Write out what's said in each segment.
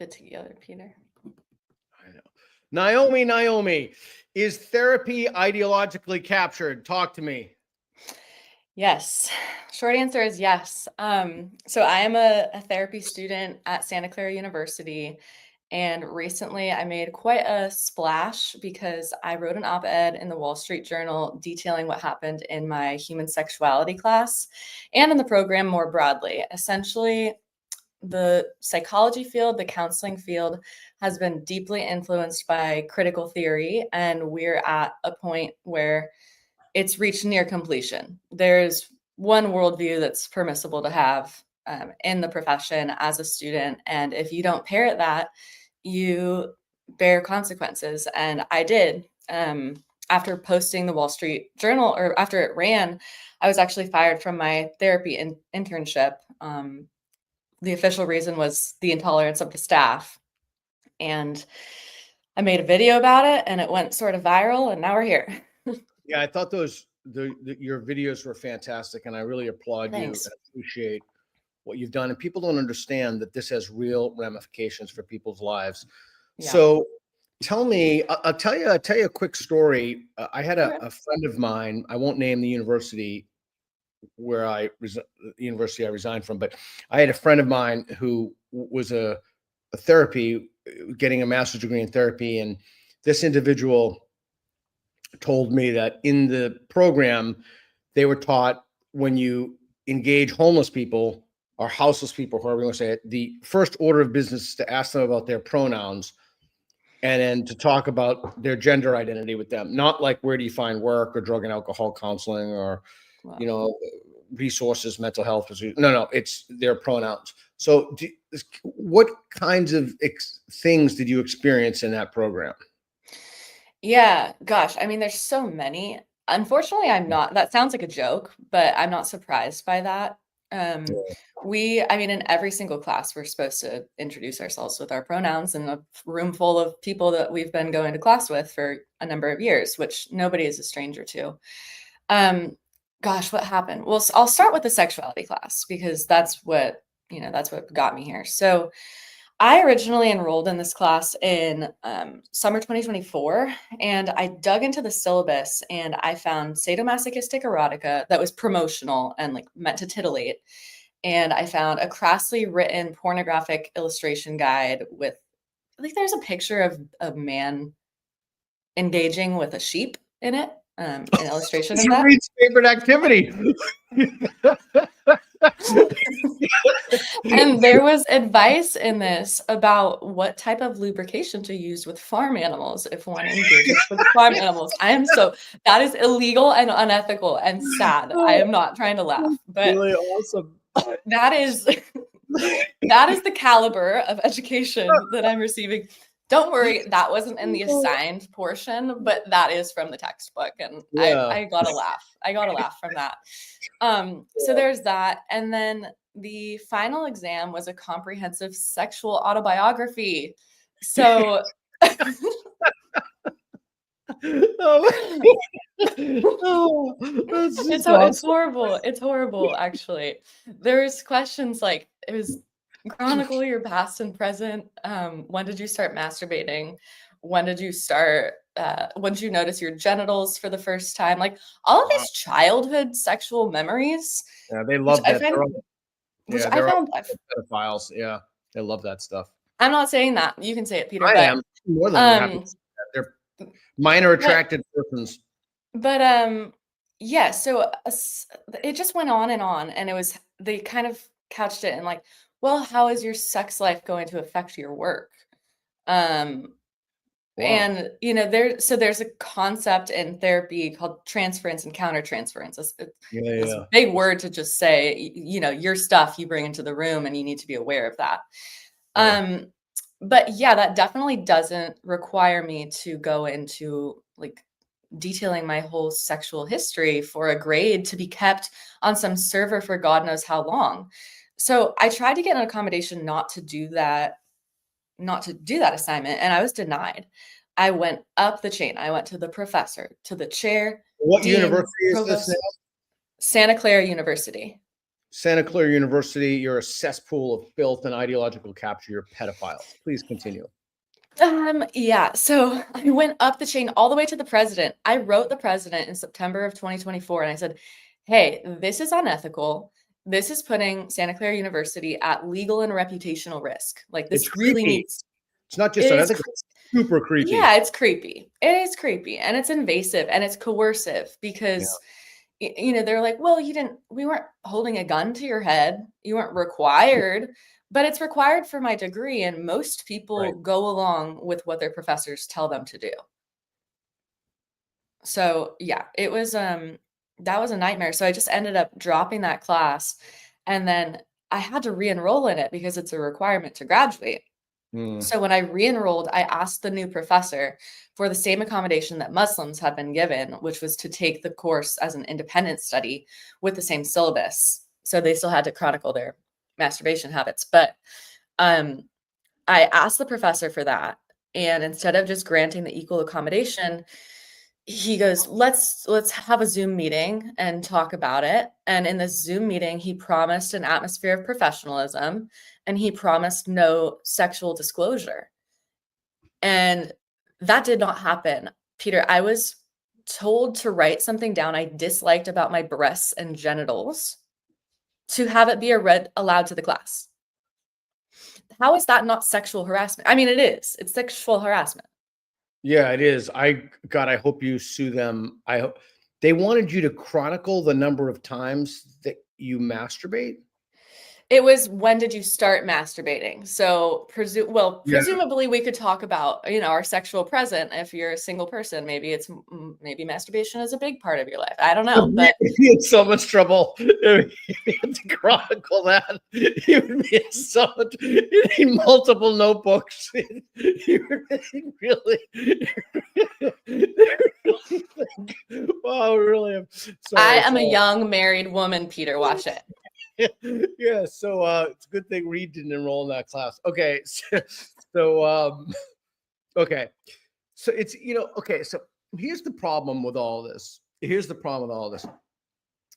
keep it together, Peter. I know. Naomi, is therapy ideologically captured? Talk to me. Yes. Short answer is yes. So I am a therapy student at Santa Clara University. And recently I made quite a splash because I wrote an op-ed in the Wall Street Journal detailing what happened in my human sexuality class and in the program more broadly. Essentially, the psychology field, the counseling field has been deeply influenced by critical theory. And we're at a point where it's reached near completion. There's one worldview that's permissible to have in the profession as a student. And if you don't parrot that, you bear consequences. And I did. After posting the Wall Street Journal, or after it ran, I was actually fired from my therapy internship. The official reason was the intolerance of the staff. And I made a video about it and it went sort of viral, and now we're here. Yeah, I thought your videos were fantastic, and I really applaud Thanks. you and appreciate what you've done. And people don't understand that this has real ramifications for people's lives. Yeah. So tell me, I'll tell you a quick story. I had a friend of mine, I won't name the university where the university I resigned from, but I had a friend of mine who was a therapy, getting a master's degree in therapy. And this individual told me that in the program, they were taught when you engage homeless people or houseless people, however you want to say it, the first order of business is to ask them about their pronouns and then to talk about their gender identity with them. Not like, where do you find work or drug and alcohol counseling or, resources, mental health. No, it's their pronouns. So what kinds of things did you experience in that program? Yeah, gosh, I mean, there's so many. Unfortunately, I'm not, that sounds like a joke, but I'm not surprised by that. In every single class, we're supposed to introduce ourselves with our pronouns in a room full of people that we've been going to class with for a number of years, which nobody is a stranger to. Gosh, what happened? Well, I'll start with the sexuality class because that's what got me here. So I originally enrolled in this class in summer 2024, and I dug into the syllabus and I found sadomasochistic erotica that was promotional and like meant to titillate. And I found a crassly written pornographic illustration guide with, there's a picture of a man engaging with a sheep in it, an illustration of that. Reed's favorite activity. And there was advice in this about what type of lubrication to use with farm animals if one engages with farm animals. That is illegal and unethical and sad. I am not trying to laugh, but really awesome. That is the caliber of education that I'm receiving. Don't worry, that wasn't in the assigned portion, but that is from the textbook. And I got to laugh. I got to laugh from that. So there's that. And then the final exam was a comprehensive sexual autobiography. So it's horrible. It's horrible, actually. There's questions like, it was chronicle your past and present. When did you start masturbating? When did you notice your genitals for the first time? Like all of these childhood sexual memories. Yeah, they love that. They're pedophiles. Yeah, they love that stuff. I'm not saying that. You can say it, Peter. I am more than happy. They're minor attracted persons. But yeah, so it just went on, and they kind of couched it in like, well, how is your sex life going to affect your work? And there's a concept in therapy called transference and countertransference. It's a big word to just say, your stuff you bring into the room and you need to be aware of that. But yeah, that definitely doesn't require me to go into like detailing my whole sexual history for a grade to be kept on some server for God knows how long. So I tried to get an accommodation not to do that assignment, and I was denied. I went up the chain. I went to the professor, to the chair. What university is this now? Santa Clara University. Santa Clara University, you're a cesspool of filth and ideological capture. You're pedophiles. Please continue. Yeah, so I went up the chain all the way to the president. I wrote the president in September of 2024, and I said, hey, this is unethical. This is putting Santa Clara University at legal and reputational risk. Like, It's this really creepy. needs, It's not just it is, unethical, it's super creepy. yeah, it's creepy. It is creepy, and it's invasive, and it's coercive Yeah. because, they're like, well, we weren't holding a gun to your head. You weren't required, but it's required for my degree. And most people Right. go along with what their professors tell them to do. So yeah, that was a nightmare. So I just ended up dropping that class. And then I had to re-enroll in it because it's a requirement to graduate. Mm. So when I re-enrolled, I asked the new professor for the same accommodation that Muslims had been given, which was to take the course as an independent study with the same syllabus. So they still had to chronicle their masturbation habits. But I asked the professor for that. And instead of just granting the equal accommodation, he goes, let's have a Zoom meeting and talk about it. And in this Zoom meeting, he promised an atmosphere of professionalism, and he promised no sexual disclosure. And that did not happen. Peter, I was told to write something down I disliked about my breasts and genitals to have it be read aloud to the class. How is that not sexual harassment? I mean, it is. It's sexual harassment. Yeah, it is. God, I hope you sue them. I hope they wanted you to chronicle the number of times that you masturbate. It was, when did you start masturbating? So Yeah. presumably we could talk about, our sexual present. If you're a single person, maybe maybe masturbation is a big part of your life. I don't know, but You'd be in so much trouble if you had to chronicle that. You would be in so much. You need multiple notebooks. You would really, really think, wow, really. I'm I sorry. am a young married woman, Peter. Watch it. Yeah, so it's a good thing Reed didn't enroll in that class. Okay, so okay, so it's okay. So here's the problem with all this. Here's the problem with all this.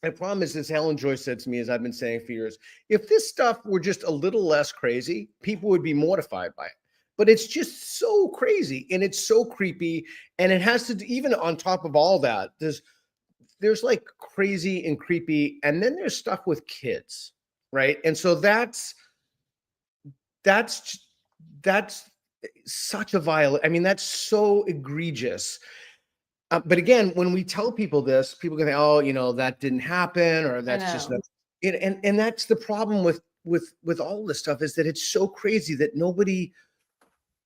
The problem is, as Helen Joyce said to me, as I've been saying for years, if this stuff were just a little less crazy, people would be mortified by it. But it's just so crazy and it's so creepy, and it has to even on top of all that, there's like crazy and creepy, and then there's stuff with kids, right? And so that's such a violation. I mean, that's so egregious. But again, when we tell people this, people can say, "Oh, that didn't happen," or "That's just not." And that's the problem with all this stuff, is that it's so crazy that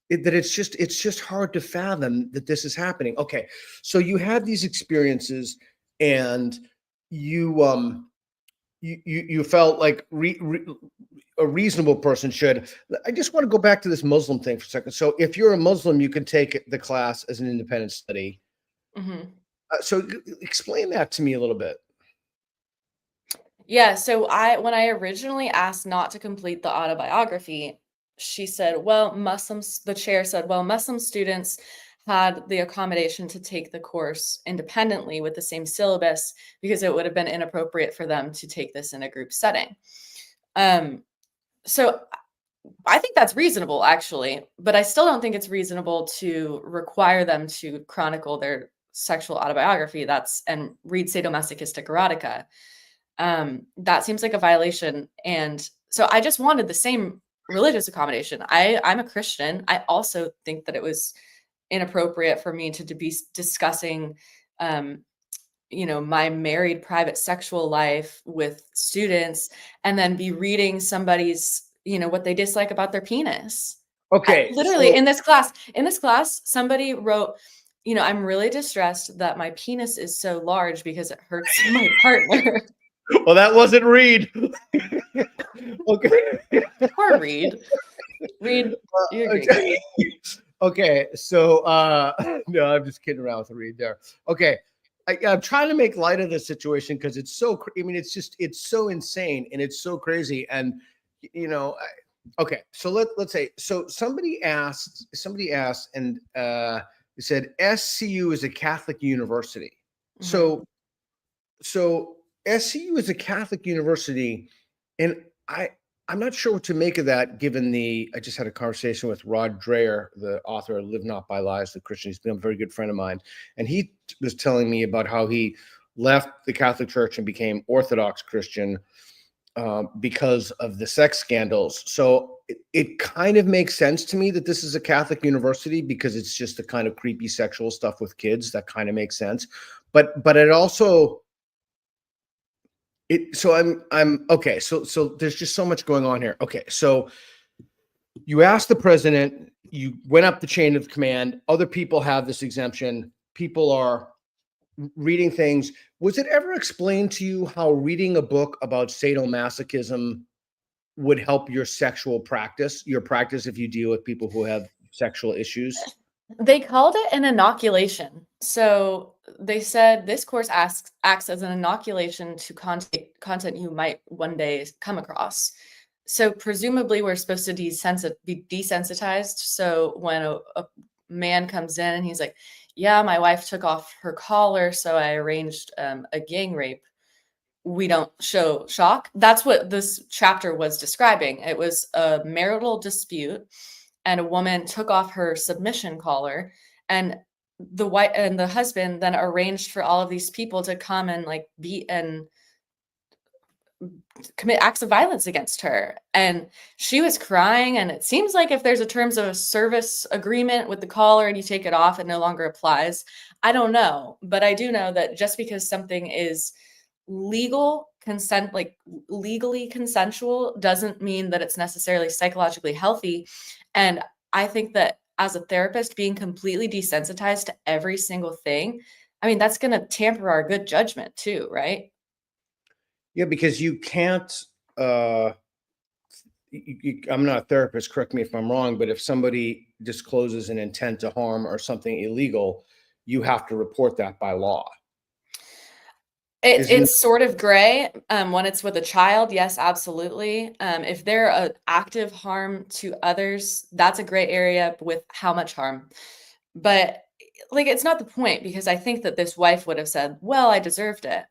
it's just hard to fathom that this is happening. Okay, so you have these experiences, and you felt like a reasonable person should. I just want to go back to this Muslim thing for a second. So if you're a Muslim, you can take the class as an independent study. Mm-hmm. So explain that to me a little bit. Yeah, so when I originally asked not to complete the autobiography, she said, well, the chair said, well, Muslim students had the accommodation to take the course independently with the same syllabus because it would have been inappropriate for them to take this in a group setting. So I think that's reasonable, actually, but I still don't think it's reasonable to require them to chronicle their sexual autobiography and read sadomasochistic erotica. That seems like a violation. And so I just wanted the same religious accommodation. I'm a Christian. I also think that it was inappropriate for me to be discussing, my married private sexual life with students and then be reading somebody's, what they dislike about their penis. Okay, Literally in this class, somebody wrote, I'm really distressed that my penis is so large because it hurts my partner. well, that wasn't Reed. Okay. Poor Reed. Reed, you're great. Okay, so no, I'm just kidding around with Reed there. Okay, I'm trying to make light of the situation because it's so. I mean, it's so insane and it's so crazy, and okay, so let's say somebody asked, and they said SCU is a Catholic university. Mhm. So SCU is a Catholic university, and I'm not sure what to make of that, given I just had a conversation with Rod Dreher, the author of Live Not by Lies, the Christian. He's been a very good friend of mine. And he was telling me about how he left the Catholic Church and became Orthodox Christian because of the sex scandals. So it kind of makes sense to me that this is a Catholic university, because it's just the kind of creepy sexual stuff with kids that kind of makes sense. But it also, so I'm okay. So there's just so much going on here. Okay, so you asked the president, you went up the chain of command. Other people have this exemption. People are reading things. Was it ever explained to you how reading a book about sadomasochism would help your sexual practice, if you deal with people who have sexual issues? They called it an inoculation. So they said this course acts as an inoculation to content you might one day come across. So presumably we're supposed to be desensitized. So when a man comes in and he's like, yeah, my wife took off her collar, so I arranged a gang rape, we don't show shock. That's what this chapter was describing. It was a marital dispute, and a woman took off her submission collar, and the husband then arranged for all of these people to come and like beat and commit acts of violence against her. And she was crying, and it seems like if there's a terms of service agreement with the collar and you take it off, it no longer applies. I don't know, but I do know that just because something is legally consensual doesn't mean that it's necessarily psychologically healthy. And I think that as a therapist, being completely desensitized to every single thing, I mean, that's going to tamper our good judgment too, right? Yeah, because you can't, I'm not a therapist, correct me if I'm wrong, but if somebody discloses an intent to harm or something illegal, you have to report that by law. It's sort of gray. When it's with a child, yes, absolutely. If they're an active harm to others, that's a gray area with how much harm. But like, it's not the point, because I think that this wife would have said, well, I deserved it.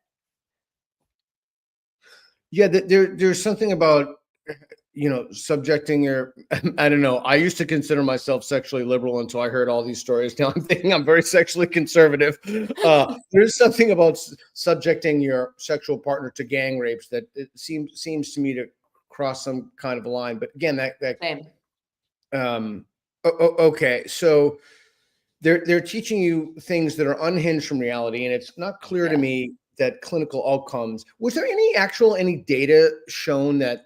Yeah, there's something about, subjecting your, I don't know. I used to consider myself sexually liberal until I heard all these stories. Now I'm thinking I'm very sexually conservative. There's something about subjecting your sexual partner to gang rapes that it seems to me to cross some kind of a line. But again, Same. okay. So they're teaching you things that are unhinged from reality, and it's not clear to me that clinical outcomes. Was there any data shown that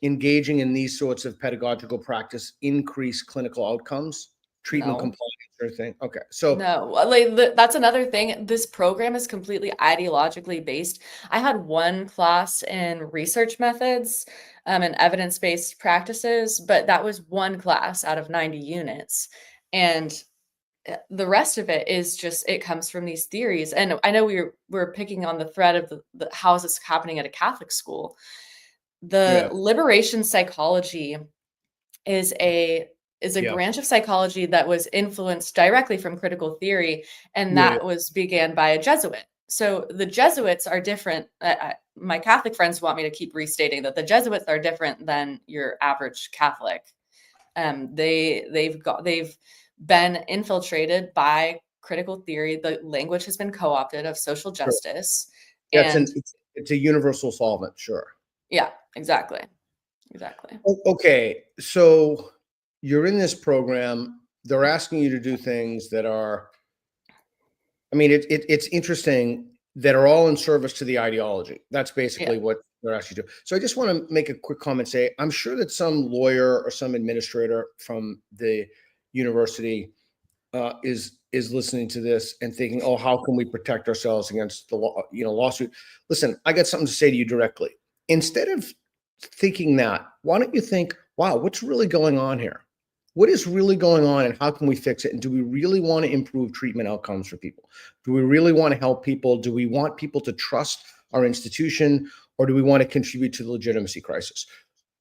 engaging in these sorts of pedagogical practice increase clinical outcomes, treatment No. compliance, or thing? Okay, so No, like that's another thing. This program is completely ideologically based. I had one class in research methods and evidence-based practices, but that was one class out of 90 units. And the rest of it is just, it comes from these theories. And I know we're picking on the thread of the how is this happening at a Catholic school. The yeah, liberation psychology is a branch of psychology that was influenced directly from critical theory, and yeah, that was began by a Jesuit. So the Jesuits are different. My Catholic friends want me to keep restating that the Jesuits are different than your average Catholic. They've been infiltrated by critical theory. The language has been co-opted of social sure. justice, Yeah, and it's a universal solvent, sure. yeah, exactly. Exactly. Okay, so you're in this program. They're asking you to do things that are, I mean, it's interesting, that are all in service to the ideology. That's Yeah. basically what they're asking you to do. So I just want to make a quick comment. Say, I'm sure that some lawyer or some administrator from the university is listening to this and thinking, "Oh, how can we protect ourselves against the law, lawsuit?" Listen, I got something to say to you directly. Instead of thinking that, why don't you think, "Wow, what's really going on here? What is really going on, and how can we fix it? And do we really want to improve treatment outcomes for people? Do we really want to help people? Do we want people to trust our institution, or do we want to contribute to the legitimacy crisis?"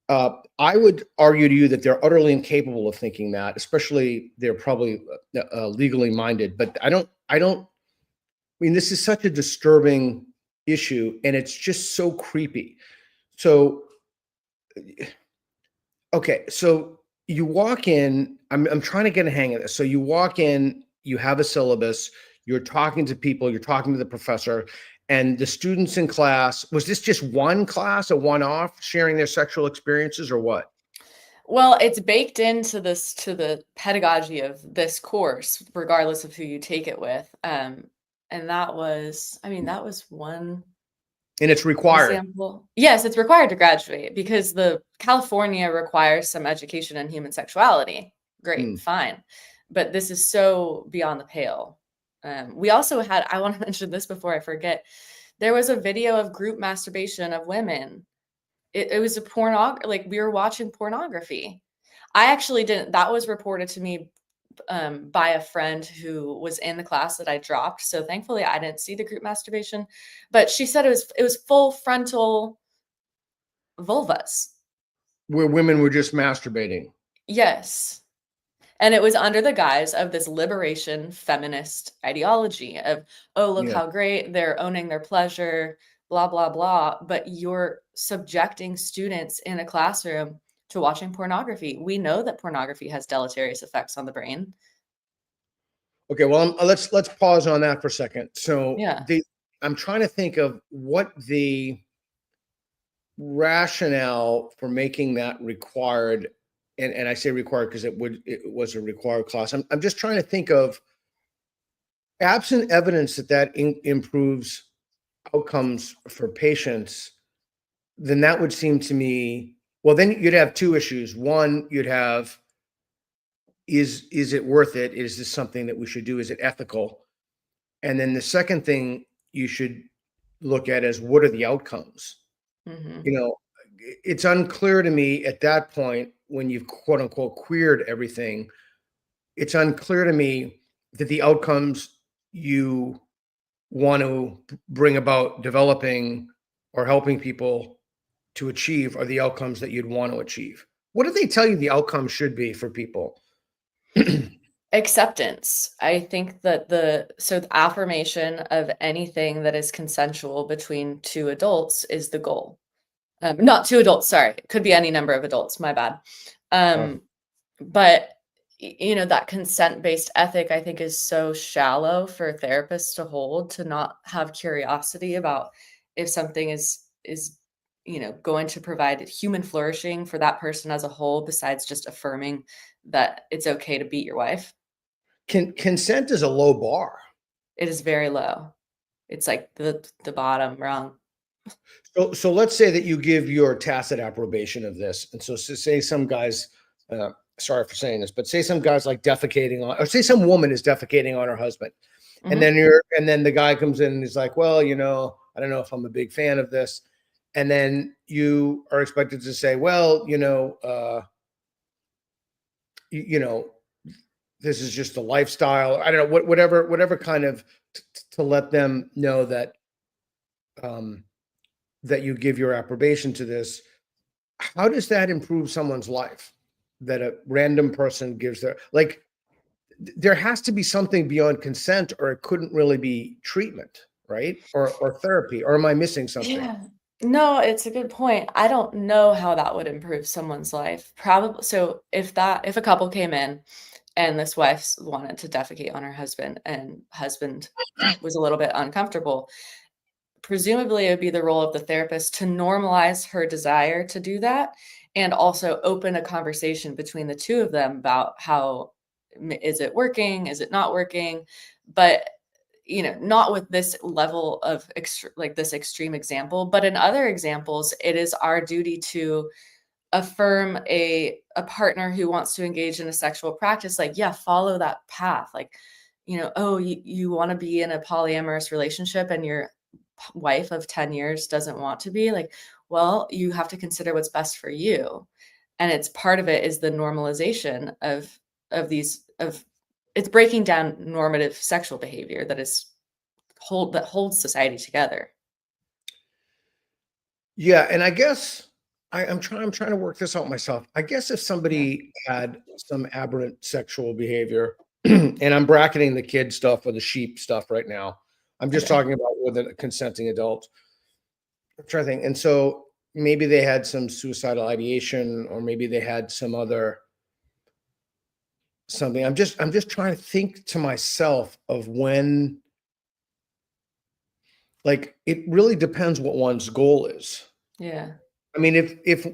I would argue to you that they're utterly incapable of thinking that, especially they're probably legally minded. But I don't. I mean, this is such a disturbing issue, and it's just so creepy. So, okay, so you walk in, I'm trying to get a hang of this. So you walk in, you have a syllabus, you're talking to people, you're talking to the professor, and the students in class, was this just one class, a one-off, sharing their sexual experiences, or what? Well, it's baked into this to the pedagogy of this course, regardless of who you take it with. And that was, I mean, that was one And it's required. example. Yes, it's required to graduate because the California requires some education in human sexuality. Great, Hmm. fine. But this is so beyond the pale. We also had, I want to mention this before I forget, there was a video of group masturbation of women. It was a like we were watching pornography. I actually didn't, that was reported to me by a friend who was in the class that I dropped. So thankfully I didn't see the group masturbation, but she said it was full frontal vulvas. Where women were just masturbating. Yes. And it was under the guise of this liberation feminist ideology of, oh, look Yeah. how great they're owning their pleasure, blah, blah, blah. But you're subjecting students in a classroom to watching pornography. We know that pornography has deleterious effects on the brain. Okay, well, let's pause on that for a second. So Yeah. I'm trying to think of what the rationale for making that required, and I say required because it was a required class. I'm just trying to think of, absent evidence that improves outcomes for patients, then that would seem to me, well, then you'd have two issues. One, you'd have, is it worth it? Is this something that we should do? Is it ethical? And then the second thing you should look at is, what are the outcomes? Hmm. You know, it's unclear to me at that point, when you've quote unquote queered everything, it's unclear to me that the outcomes you want to bring about developing or helping people to achieve are the outcomes that you'd want to achieve. What do they tell you the outcome should be for people? Acceptance. I think that the affirmation of anything that is consensual between two adults is the goal. Not two adults, sorry. It could be any number of adults, my bad. Uh, But that consent-based ethic, I think, is so shallow for therapists to hold, to not have curiosity about if something is going to provide human flourishing for that person as a whole, besides just affirming that it's okay to beat your wife. consent is a low bar. It is very low. It's like the bottom rung. So let's say that you give your tacit approbation of this, and so say some guys, sorry for saying this, but say some guys like defecating on, or say some woman is defecating on her husband, and Mhm. then the guy comes in and he's like, well, I don't know if I'm a big fan of this, and then you are expected to say, well, you know, this is just a lifestyle. I don't know, whatever kind of to let them know that um, that you give your approbation to this. How does that improve someone's life? That a random person gives their, like, there has to be something beyond consent, or it couldn't really be treatment, right? Or therapy. Or am I missing something? Yeah. No, it's a good point. I don't know how that would improve someone's life. Probably so if a couple came in and this wife wanted to defecate on her husband and husband was a little bit uncomfortable, presumably it would be the role of the therapist to normalize her desire to do that and also open a conversation between the two of them about how is it working, is it not working, but not with this level of like this extreme example, but in other examples it is our duty to affirm a partner who wants to engage in a sexual practice, like, yeah, follow that path. Like, oh, you want to be in a polyamorous relationship and your wife of 10 years doesn't want to be, like, well, you have to consider what's best for you. And it's part of it is the normalization of these of it's breaking down normative sexual behavior that holds society together. Yeah, and I guess I'm trying to work this out myself. I guess if Yeah. somebody had some aberrant sexual behavior, and I'm bracketing the kid stuff or the sheep stuff right now. I'm just Okay. talking about with a consenting adult. I'm trying to think. And so maybe they had some suicidal ideation, or maybe they had some other something. I'm just trying to think to myself of when, like, it really depends what one's goal is. Yeah. I mean, if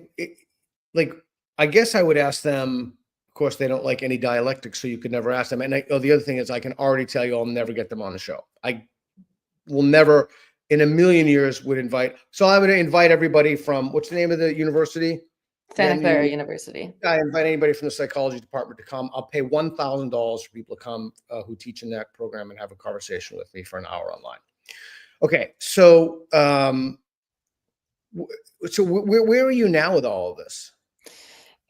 like, I guess I would ask them. Of course, they don't like any dialectics, so you could never ask them. And the other thing is, I can already tell you, I'll never get them on the show. I will never, in a million years, would invite. So I would invite everybody from, what's the name of the university? Santa Clara University. I invite anybody from the psychology department to come. I'll pay $1,000 for people to come who teach in that program and have a conversation with me for an hour online. Okay, so where are you now with all of this?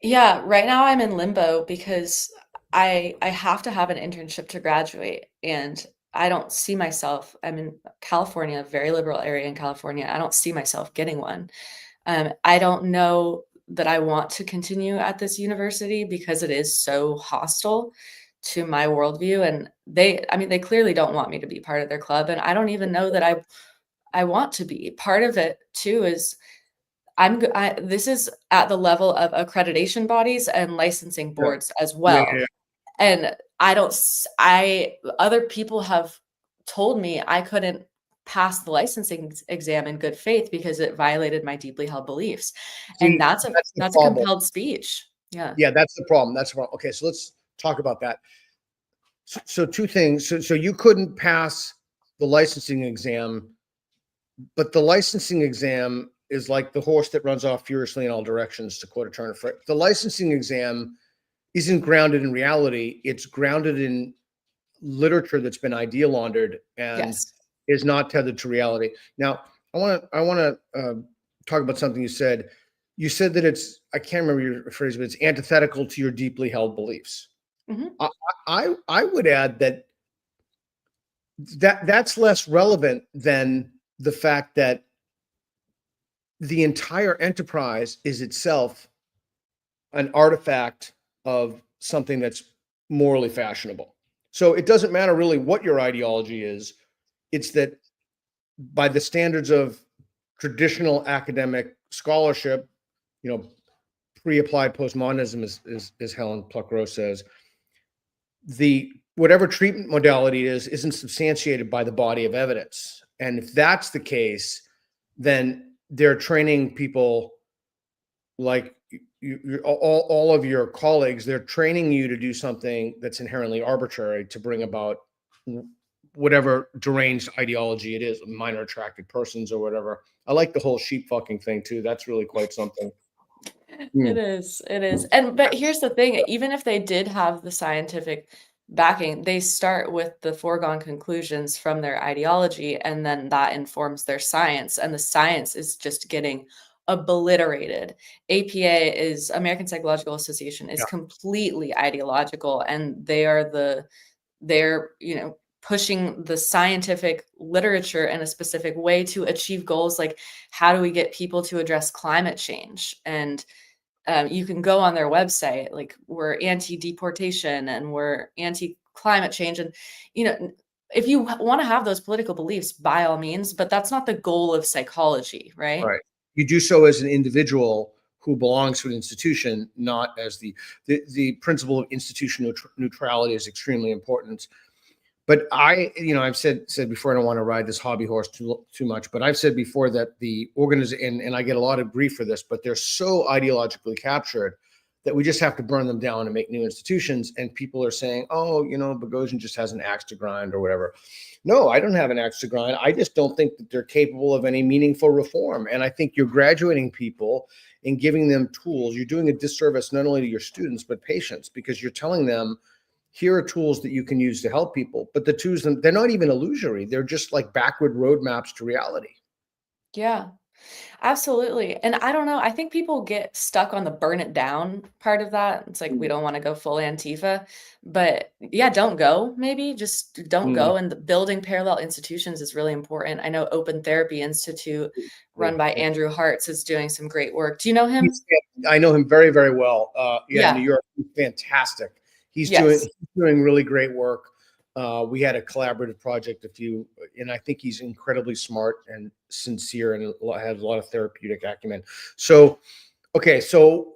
Yeah, right now I'm in limbo because I have to have an internship to graduate, and I don't see myself. I'm in California, a very liberal area in California. I don't see myself getting one. I don't know that I want to continue at this university because it is so hostile to my worldview, and I mean, they clearly don't want me to be part of their club, and I don't even know that I want to be. Part of it too is this is at the level of accreditation bodies and licensing Yeah, boards as yeah, well. yeah. And I don't s I other people have told me I couldn't pass the licensing exam in good faith because it violated my deeply held beliefs, and See, that's the that's a problem. compelled speech. Yeah. Yeah, that's the problem. That's the problem. Okay, so let's talk about that. So two things. So you couldn't pass the licensing exam, but the licensing exam is like the horse that runs off furiously in all directions, to quote a Turner. The licensing exam isn't grounded in reality. It's grounded in literature that's been idea laundered and Yes. is not tethered to reality. Now, I want to talk about something you said. You said that it's, I can't remember your phrase, but it's antithetical to your deeply held beliefs. Mhm. I would add that that's less relevant than the fact that the entire enterprise is itself an artifact of something that's morally fashionable. So it doesn't matter really what your ideology is. It's that by the standards of traditional academic scholarship, you know, pre-applied postmodernism, as Helen Pluckrose says, the whatever treatment modality it is isn't substantiated by the body of evidence. And if that's the case, then they're training people like all of your colleagues. They're training you to do something that's inherently arbitrary to bring about whatever deranged ideology it is, minor attracted persons or whatever. I like the whole sheep fucking thing too. That's really quite something. It is, it is. And but here's the thing, even if they did have the scientific backing, they start with the foregone conclusions from their ideology, and then that informs their science, and the science is just getting obliterated. APA is American Psychological Association is Yeah. completely ideological, and they're, pushing the scientific literature in a specific way to achieve goals like how do we get people to address climate change? And you can go on their website, like we're anti-deportation and we're anti-climate change. And, if you want to have those political beliefs, by all means, but that's not the goal of psychology, right? Right. You do so as an individual who belongs to an institution, not as the principle of institutional neutrality is extremely important. But I've said before, I don't want to ride this hobby horse too much, but I've said before that the organization, and I get a lot of grief for this, but they're so ideologically captured that we just have to burn them down and make new institutions. And people are saying, oh, Boghossian just has an axe to grind or whatever. No, I don't have an axe to grind. I just don't think that they're capable of any meaningful reform. And I think you're graduating people and giving them tools. You're doing a disservice not only to your students, but patients, because you're telling them, here are tools that you can use to help people. But the tools, they're not even illusory. They're just like backward roadmaps to reality. Yeah. Absolutely. And I don't know, I think people get stuck on the burn it down part of that. It's like we don't want to go full Antifa, but yeah, don't go. Maybe just don't Mm. go. And the building parallel institutions is really important. I know Open Therapy Institute, run by Andrew Hartz, is doing some great work. Do you know him? I know him very, very well. In New Yeah. York, he's fantastic. He's Yes. doing really great work. We had a collaborative project and I think he's incredibly smart and sincere and has a lot of therapeutic acumen. So, okay, so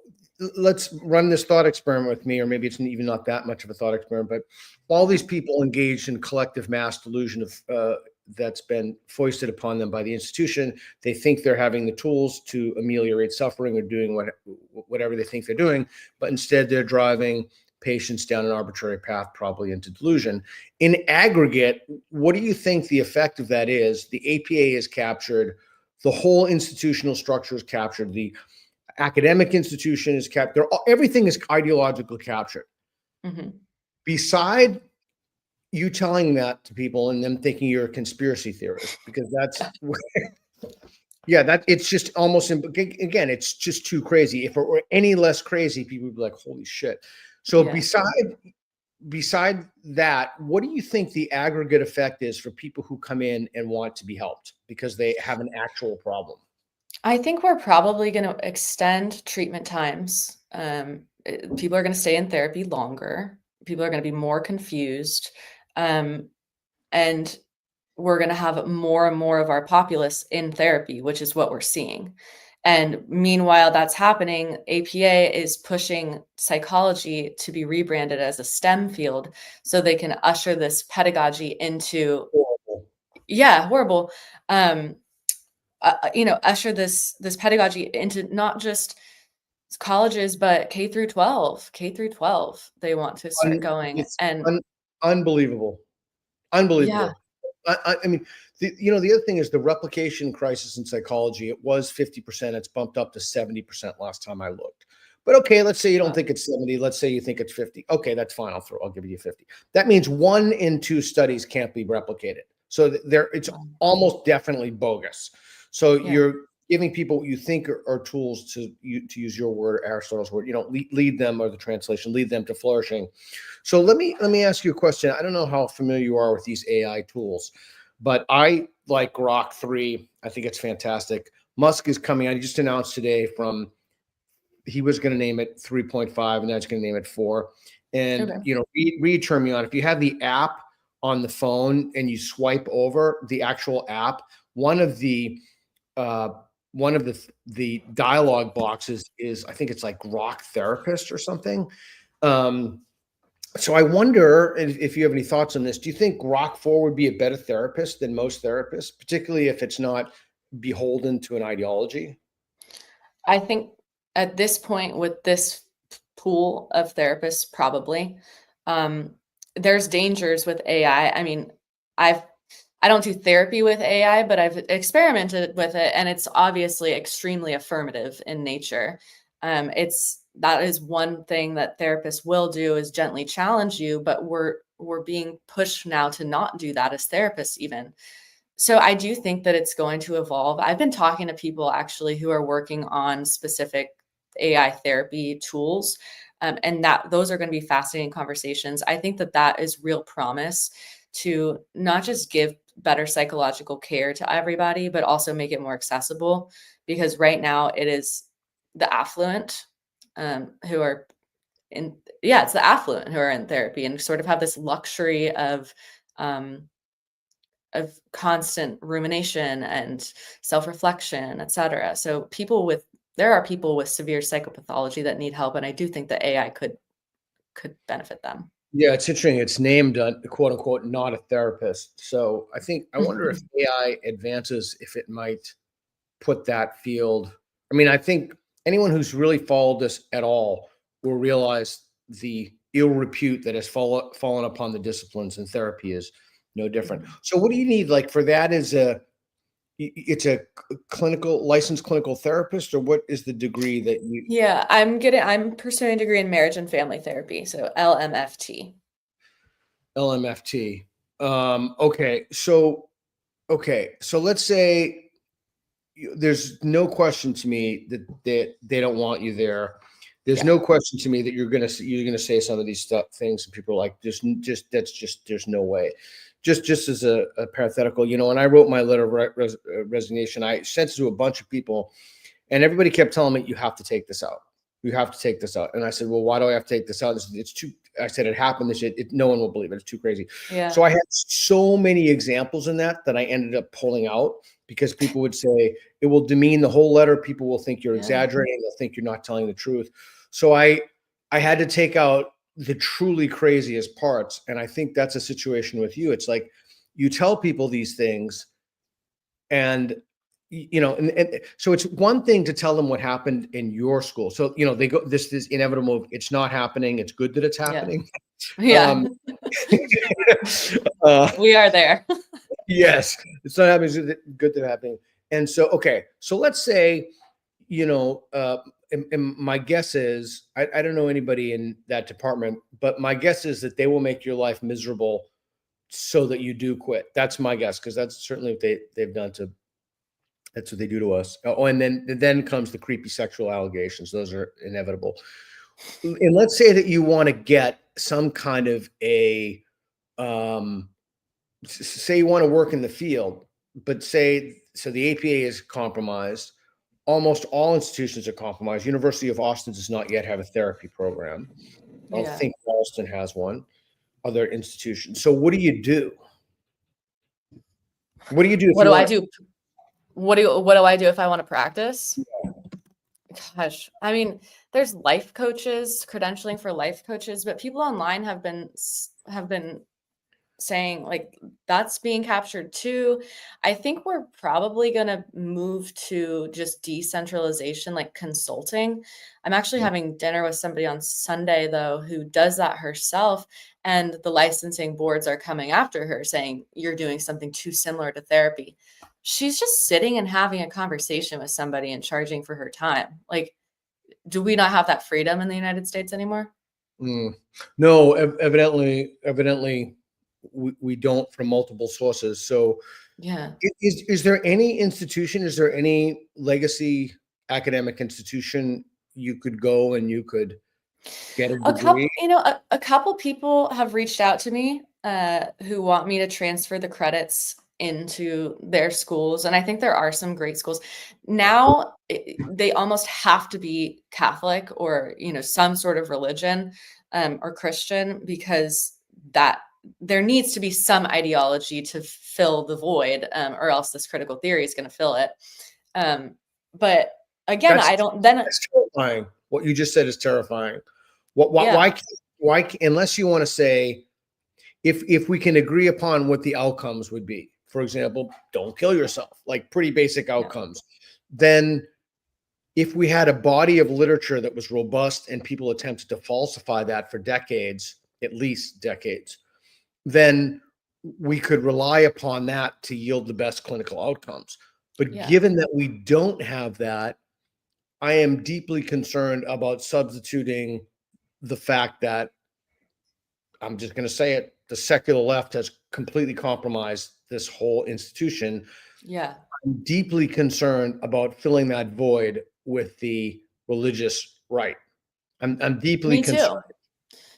let's run this thought experiment with me, or maybe it's even not that much of a thought experiment, but all these people engaged in collective mass delusion that's been foisted upon them by the institution. They think they're having the tools to ameliorate suffering or doing whatever they think they're doing, but instead they're driving patients down an arbitrary path, probably into delusion. In aggregate, what do you think the effect of that is? The APA is captured, the whole institutional structure is captured, the academic institution is captured, everything is ideologically captured. Mm-hmm. Beside you telling that to people and them thinking you're a conspiracy theorist, because that's yeah, that it's just almost, again, it's just too crazy. If it were any less crazy, people would be like, holy shit. So Yeah. beside that, what do you think the aggregate effect is for people who come in and want to be helped because they have an actual problem? I think we're probably going to extend treatment times. People are going to stay in therapy longer. People are going to be more confused. And we're going to have more and more of our populace in therapy, which is what we're seeing. And meanwhile, that's happening, APA is pushing psychology to be rebranded as a STEM field so they can usher this pedagogy into, Horrible. yeah, horrible. Usher this pedagogy into not just colleges, but K through 12. They want to start going. It's And unbelievable. yeah, Unbelievable. I mean, the other thing is the replication crisis in psychology. It was 50%. It's bumped up to 70% last time I looked. But okay, let's say you don't think it's 70. Let's say you think it's 50. Okay, that's fine. I'll give you 50. That means 1 in 2 studies can't be replicated. So it's almost definitely bogus. So yeah. you're giving people what you think are tools to use your word, Aristotle's word, lead them, or the translation, lead them to flourishing. So let me ask you a question. I don't know how familiar you are with these AI tools, but I like Grok 3. I think it's fantastic. Musk is coming out. He just announced today he was going to name it 3.5 and now he's going to name it 4. And, Okay. read turn me on. If you have the app on the phone and you swipe over the actual app, one of the dialogue boxes is, I think it's like Grok Therapist or something. So I wonder if you have any thoughts on this. Do you think Grok 4 would be a better therapist than most therapists, particularly if it's not beholden to an ideology? I think at this point with this pool of therapists, probably. There's dangers with AI. I mean, I don't do therapy with AI, but I've experimented with it, and it's obviously extremely affirmative in nature. That is one thing that therapists will do, is gently challenge you, but we're being pushed now to not do that as therapists even. So I do think that it's going to evolve. I've been talking to people actually who are working on specific AI therapy tools, and that those are going to be fascinating conversations. I think that is real promise to not just give better psychological care to everybody, but also make it more accessible. Because right now it is the affluent who are it's the affluent who are in therapy and sort of have this luxury of constant rumination and self-reflection, etc. So there are people with severe psychopathology that need help, and I do think that AI could benefit them. Yeah, it's interesting. It's named quote unquote not a therapist. So I wonder if AI advances, if it might put that field. I mean, I think anyone who's really followed this at all will realize the ill repute that has fallen upon the disciplines, and therapy is no different. So what do you need for that? It's a licensed clinical therapist, or what is the degree that you? Yeah, I'm pursuing a degree in marriage and family therapy, so LMFT. LMFT. Okay, so let's say there's no question to me that they don't want you there. There's no question to me that you're gonna say some of these things, and people are like, there's no way. Just as a parenthetical, when I wrote my letter of resignation, I sent it to a bunch of people, and everybody kept telling me, you have to take this out. You have to take this out. And I said, well, why do I have to take this out? It's too, I said it happened. This shit, no one will believe it. It's too crazy. Yeah. So I had so many examples in that I ended up pulling out because people would say it will demean the whole letter. People will think you're exaggerating. They'll think you're not telling the truth. So I had to take out the truly craziest parts. And I think that's a situation with you. It's like you tell people these things and and so it's one thing to tell them what happened in your school. So, they go, this is inevitable. It's not happening. It's good that it's happening. Yeah. We are there. Yes. It's not happening. It's good that it's happening. And so, okay. So let's say, and my guess is, I don't know anybody in that department, but my guess is that they will make your life miserable so that you do quit. That's my guess, because that's certainly what they've done to. That's what they do to us. Oh, and then comes the creepy sexual allegations. Those are inevitable. And let's say that you want to get some kind of say you want to work in the field, but so the APA is compromised. Almost all institutions are compromised. University of Austin does not yet have a therapy program. I don't think Boston has one. Other institutions. So what do you do? What do you do? What do I do? What do I do if I want to practice? Yeah. Gosh, I mean, there's life coaches, credentialing for life coaches, but people online have been saying like that's being captured too. I think we're probably going to move to just decentralization, like consulting. I'm actually having dinner with somebody on Sunday though, who does that herself. And the licensing boards are coming after her saying, you're doing something too similar to therapy. She's just sitting and having a conversation with somebody and charging for her time. Like, do we not have that freedom in the United States anymore? No, evidently we don't, from multiple sources. So yeah. Is there any institution, is there any legacy academic institution you could go and you could get a degree? A couple people have reached out to me who want me to transfer the credits into their schools. And I think there are some great schools. Now they almost have to be Catholic or, some sort of religion or Christian, because that there needs to be some ideology to fill the void, or else this critical theory is going to fill it. But again, that's terrifying. What you just said is terrifying. Why, unless you want to say, if we can agree upon what the outcomes would be, for example, don't kill yourself, like pretty basic outcomes, then if we had a body of literature that was robust and people attempted to falsify that for decades, at least decades, then we could rely upon that to yield the best clinical outcomes. But given that we don't have that, I am deeply concerned about substituting the fact that, I'm just going to say it, the secular left has completely compromised this whole institution. Yeah. I'm deeply concerned about filling that void with the religious right. I'm deeply concerned.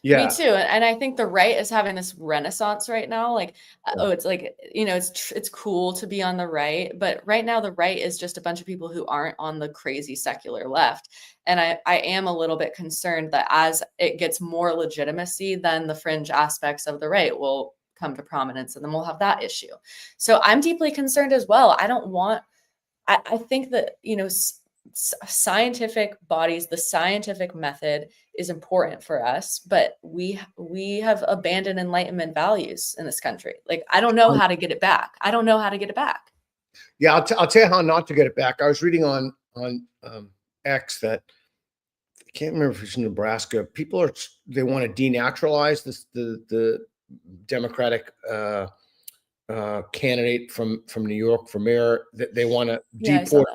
Yeah. Me too. And I think the right is having this renaissance right now. Like, it's like, it's cool to be on the right, but right now the right is just a bunch of people who aren't on the crazy secular left. And I am a little bit concerned that as it gets more legitimacy, then the fringe aspects of the right will come to prominence, and then we'll have that issue. So I'm deeply concerned as well. I think that, scientific bodies, the scientific method is important for us, but we have abandoned Enlightenment values in this country. Like, I don't know how to get it back. Yeah, I'll tell you how not to get it back. I was reading on X that, I can't remember if it's in Nebraska. They want to denaturalize the Democratic candidate from New York for mayor. That they want to deport.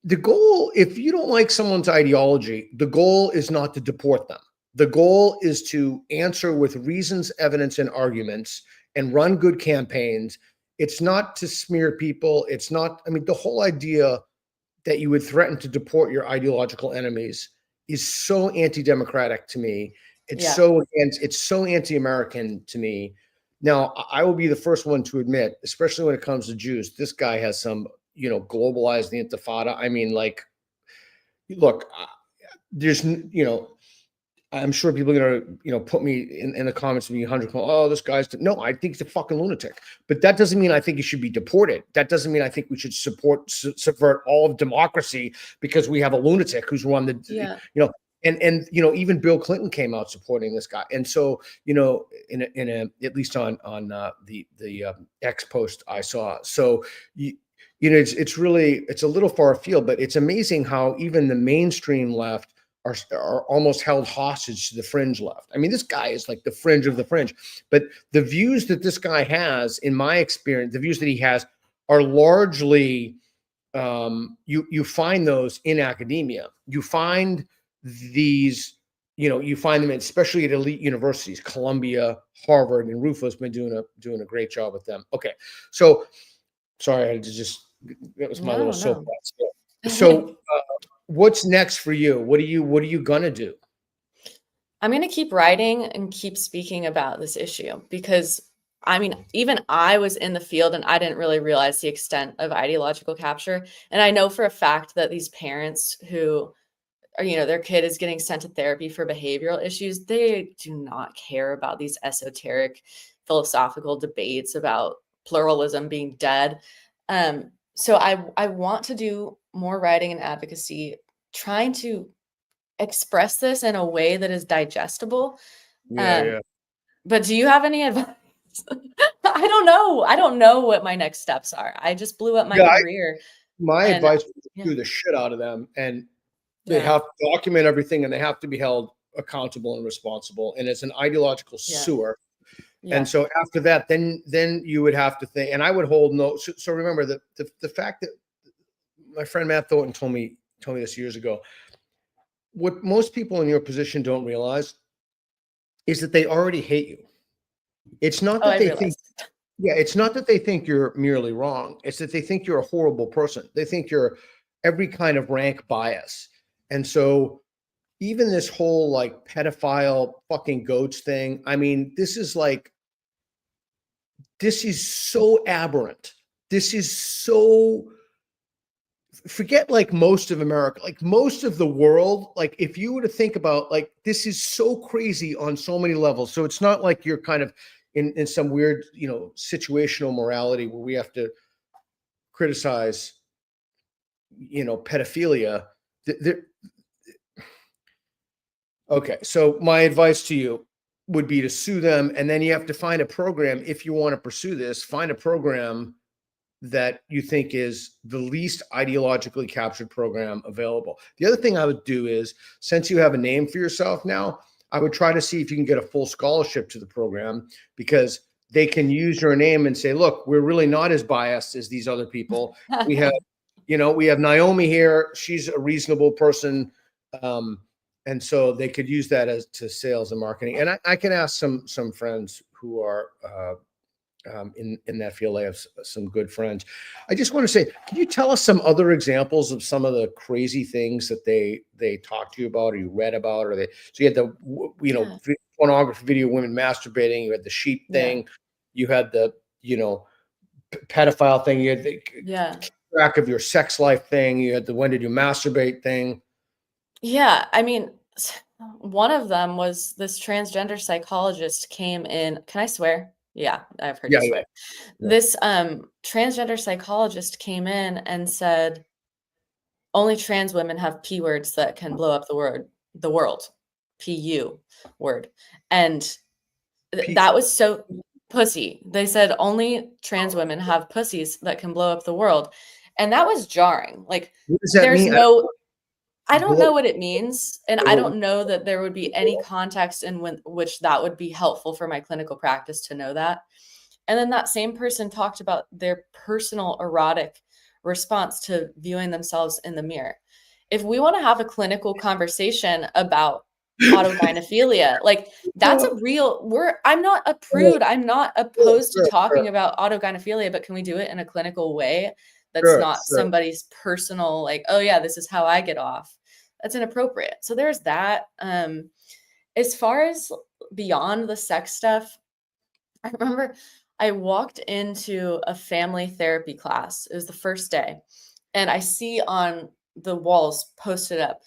The goal, if you don't like someone's ideology, the goal is not to deport them. The goal is to answer with reasons, evidence, and arguments, and run good campaigns. It's not to smear people. It's not, the whole idea that you would threaten to deport your ideological enemies is so anti-democratic to me. It's so anti-American to me. Now, I will be the first one to admit, especially when it comes to Jews, this guy has some, globalize the intifada. Look, there's, I'm sure people are gonna, put me in the comments and be 100. Oh, this guy's no. I think he's a fucking lunatic. But that doesn't mean I think he should be deported. That doesn't mean I think we should subvert all of democracy because we have a lunatic who's run the, Yeah. and even Bill Clinton came out supporting this guy. And so in a at least on the X post I saw. So it's really a little far afield, but it's amazing how even the mainstream left are almost held hostage to the fringe left. I mean, this guy is like the fringe of the fringe, but the views that this guy has, in my experience, the views that he has are largely, you find those in academia. You find these, you find them especially at elite universities, Columbia, Harvard, and Rufus been doing a great job with them. Okay. So sorry, I had to just, that was my little soapbox. So what's next for you? What are you gonna do? I'm going to keep writing and keep speaking about this issue because I mean, even I was in the field and I didn't really realize the extent of ideological capture. And I know for a fact that these parents who are, their kid is getting sent to therapy for behavioral issues, they do not care about these esoteric philosophical debates about pluralism being dead. So I want to do more writing and advocacy, trying to express this in a way that is digestible. Yeah. But do you have any advice? I don't know. I don't know what my next steps are. I just blew up my career. My And advice is to do the shit out of them, and they have to document everything, and they have to be held accountable and responsible. And it's an ideological sewer. And so after that, then you would have to think, and I would hold no. So remember the fact that my friend Matt Thornton told me this years ago. What most people in your position don't realize is that they already hate you. It's not that they think, it's not that they think you're merely wrong. It's that they think you're a horrible person. They think you're every kind of rank bias. And so even this whole like pedophile fucking goats thing, I mean, this is so aberrant. This is so, forget like most of America, like most of the world. Like if you were to think about like, this is so crazy on so many levels. So it's not like you're kind of in some weird, situational morality where we have to criticize, pedophilia. Okay. So my advice to you would be to sue them. And then you have to find a program. If you want to pursue this, find a program that you think is the least ideologically captured program available. The other thing I would do is, since you have a name for yourself now, I would try to see if you can get a full scholarship to the program, because they can use your name and say, look, we're really not as biased as these other people. We have, we have Naomi here. She's a reasonable person. And so they could use that as to sales and marketing. And I can ask some friends who are, in that field. I have some good friends. I just want to say, can you tell us some other examples of some of the crazy things that they talked to you about, or you read about, or so you had the, pornography video, women masturbating, you had the sheep thing, you had the, pedophile thing, you had the track of your sex life thing, you had the when did you masturbate thing. Yeah. I mean, one of them was this transgender psychologist came in. Can I swear? Yeah, I've heard you swear. Yeah. This transgender psychologist came in and said, only trans women have P words that can blow up the world, PU word. And that was so pussy. They said only trans women have pussies that can blow up the world. And that was jarring. Like, what does that mean? I don't know what it means. And I don't know that there would be any context in which that would be helpful for my clinical practice to know that. And then that same person talked about their personal erotic response to viewing themselves in the mirror. If we want to have a clinical conversation about autogynephilia, like that's a real I'm not a prude. I'm not opposed to talking about autogynephilia, but can we do it in a clinical way? That's not somebody's personal, like, oh yeah, this is how I get off. That's inappropriate. So there's that. As far as beyond the sex stuff, I remember I walked into a family therapy class. It was the first day. And I see on the walls posted up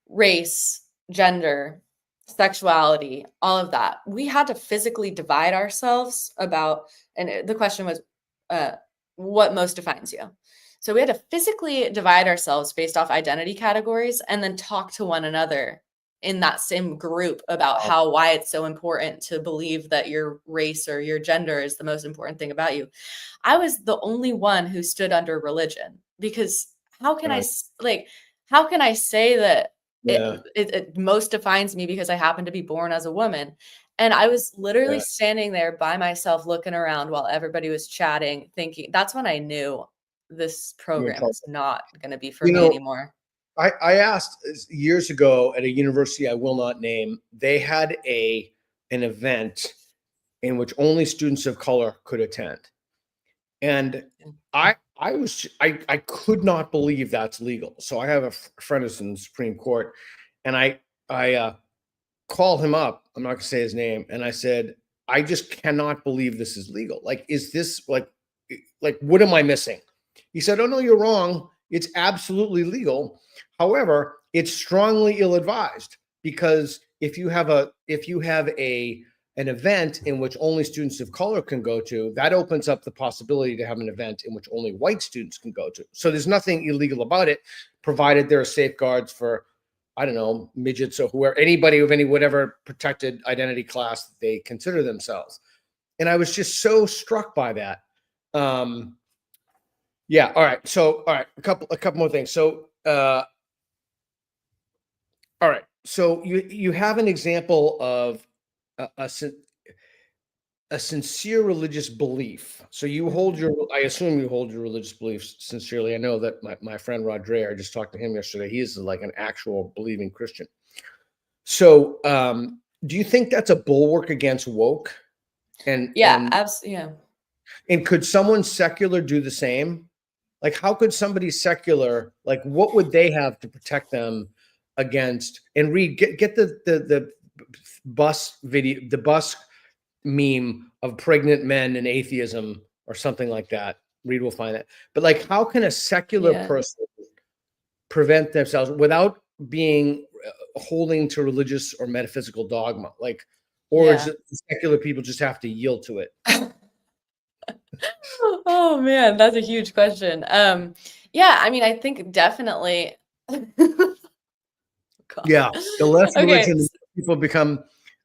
race, gender, sexuality, all of that. We had to physically divide ourselves about, and the question was, uh, what most defines you? So we had to physically divide ourselves based off identity categories and then talk to one another in that same group about why it's so important to believe that your race or your gender is the most important thing about you. I was the only one who stood under religion, because how can I like, how can I say that Yeah. it most defines me because I happen to be born as a woman? And I was literally Yeah. standing there by myself looking around while everybody was chatting, thinking that's when I knew this program is not going to be for me anymore. I asked years ago at a university I will not name, they had an event in which only students of color could attend. And I could not believe that's legal. So I have a friend who's in the Supreme Court, and I called him up. I'm not gonna say his name, and I said, I just cannot believe this is legal. Like, is this like what am I missing? He said, oh no, you're wrong. It's absolutely legal. However, it's strongly ill-advised, because if you have an event in which only students of color can go to, that opens up the possibility to have an event in which only white students can go to. So there's nothing illegal about it, provided there are safeguards for, I don't know, midgets or whoever, anybody of any whatever protected identity class that they consider themselves. And I was just so struck by that. Yeah. All right. So, all right, a couple more things. So, all right. So you have an example of a sincere religious belief. So you hold your, I assume you hold your religious beliefs sincerely. I know that my friend Rod Dreher, I just talked to him yesterday. He is like an actual believing Christian. So, do you think that's a bulwark against woke? Yeah, absolutely. Yeah. And could someone secular do the same? Like, how could somebody secular, like, what would they have to protect them against? And Reed, get the bus video, the bus meme of pregnant men and atheism or something like that. Reed will find it. But like, how can a secular person prevent themselves without being holding to religious or metaphysical dogma? Like, or is it secular people just have to yield to it? Oh man, that's a huge question. Yeah, I mean, I think definitely. Yeah, the less Okay. religion people become,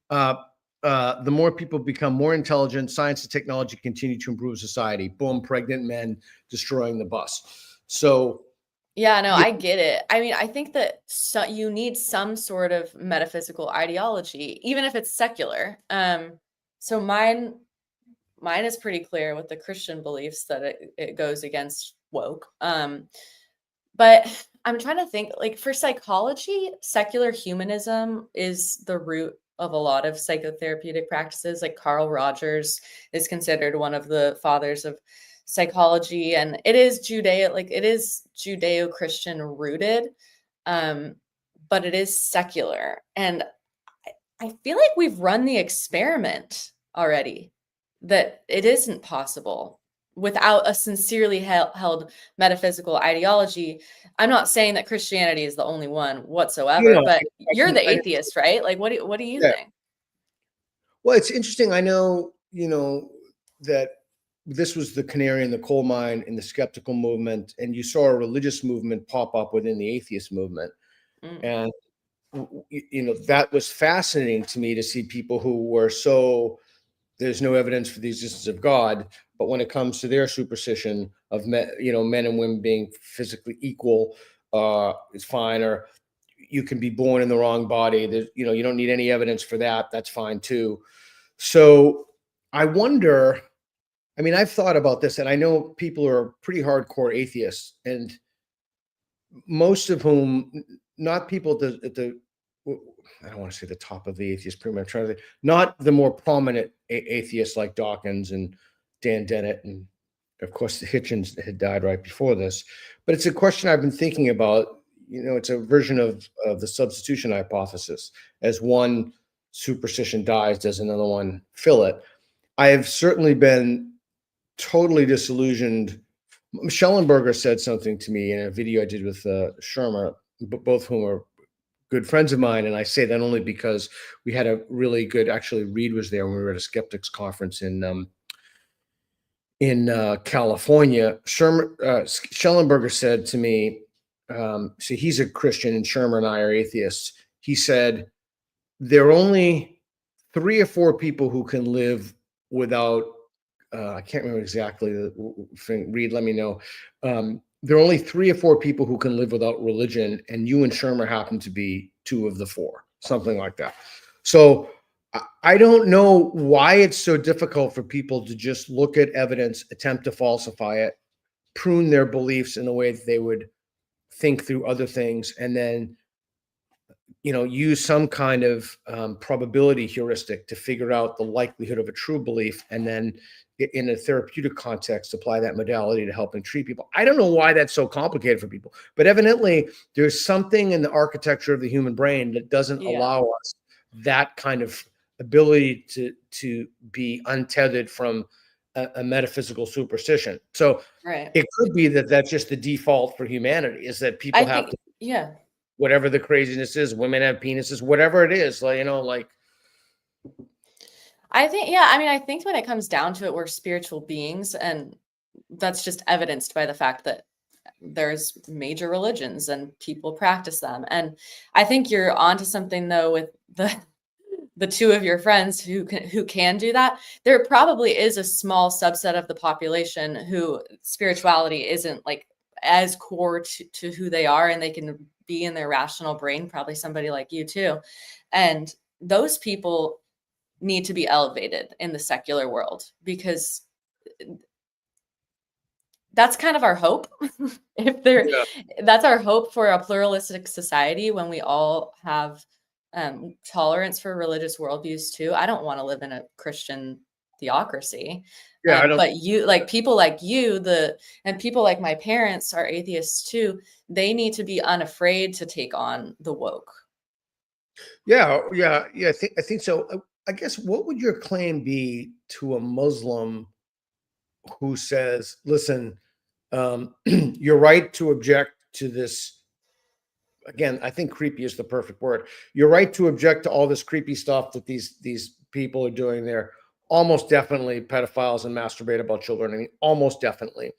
the more people become more intelligent. Science and technology continue to improve society. Boom, pregnant men destroying the bus. So, yeah, no, I get it. I mean, I think that you need some sort of metaphysical ideology, even if it's secular. So mine is pretty clear with the Christian beliefs that it goes against woke. But I'm trying to think, like, for psychology, secular humanism is the root of a lot of psychotherapeutic practices. Like Carl Rogers is considered one of the fathers of psychology, and it is Judeo-Christian rooted, but it is secular. And I feel like we've run the experiment already, that it isn't possible without a sincerely held metaphysical ideology. I'm not saying that Christianity is the only one whatsoever, but you're the atheist, right? Like, what do you think? Well, it's interesting. I know, that this was the canary in the coal mine in the skeptical movement, and you saw a religious movement pop up within the atheist movement. And that was fascinating to me, to see people who were so, there's no evidence for the existence of God, but when it comes to their superstition of men and women being physically equal, is fine, or you can be born in the wrong body. There's, you don't need any evidence for that. That's fine too. So I wonder, I mean, I've thought about this, and I know people are pretty hardcore atheists, and most of whom, not people at the I don't want to say the top of the atheist pyramid. I'm trying to think, not the more prominent atheists like Dawkins and Dan Dennett, and of course Hitchens had died right before this. But it's a question I've been thinking about. It's a version of the substitution hypothesis. As one superstition dies, does another one fill it? I have certainly been totally disillusioned. Schellenberger said something to me in a video I did with Shermer, both whom are good friends of mine, and I say that only because we had a really good, actually Reed was there when we were at a skeptics conference in California. Schellenberger said to me, so he's a Christian and Shermer and I are atheists. He said, there are only 3 or 4 people who can live without, I can't remember exactly the thing. Reed, let me know. There are only 3 or 4 people who can live without religion, and you and Shermer happen to be 2 of the 4, something like that. So I don't know why it's so difficult for people to just look at evidence, attempt to falsify it, prune their beliefs in a way that they would think through other things, and then use some kind of probability heuristic to figure out the likelihood of a true belief, and then in a therapeutic context, apply that modality to helping treat people. I don't know why that's so complicated for people, but evidently there's something in the architecture of the human brain that doesn't allow us that kind of ability to be untethered from a metaphysical superstition. So it could be that that's just the default for humanity, is that people have to, whatever the craziness is, women have penises, whatever it is, like. I think, I think when it comes down to it, we're spiritual beings, and that's just evidenced by the fact that there's major religions and people practice them. And I think you're onto something though with the 2 of your friends who can do that. There probably is a small subset of the population who spirituality isn't like as core to who they are, and they can be in their rational brain, probably somebody like you too. And those people need to be elevated in the secular world, because that's kind of our hope. That's our hope for a pluralistic society, when we all have tolerance for religious worldviews too. I don't want to live in a Christian theocracy. But people like you, and people like my parents are atheists too. They need to be unafraid to take on the woke. Yeah. I think so. I guess, what would your claim be to a Muslim who says, listen, you're right to object to this? Again, I think creepy is the perfect word. You're right to object to all this creepy stuff that these people are doing. They're almost definitely pedophiles and masturbate about children. I mean, almost definitely.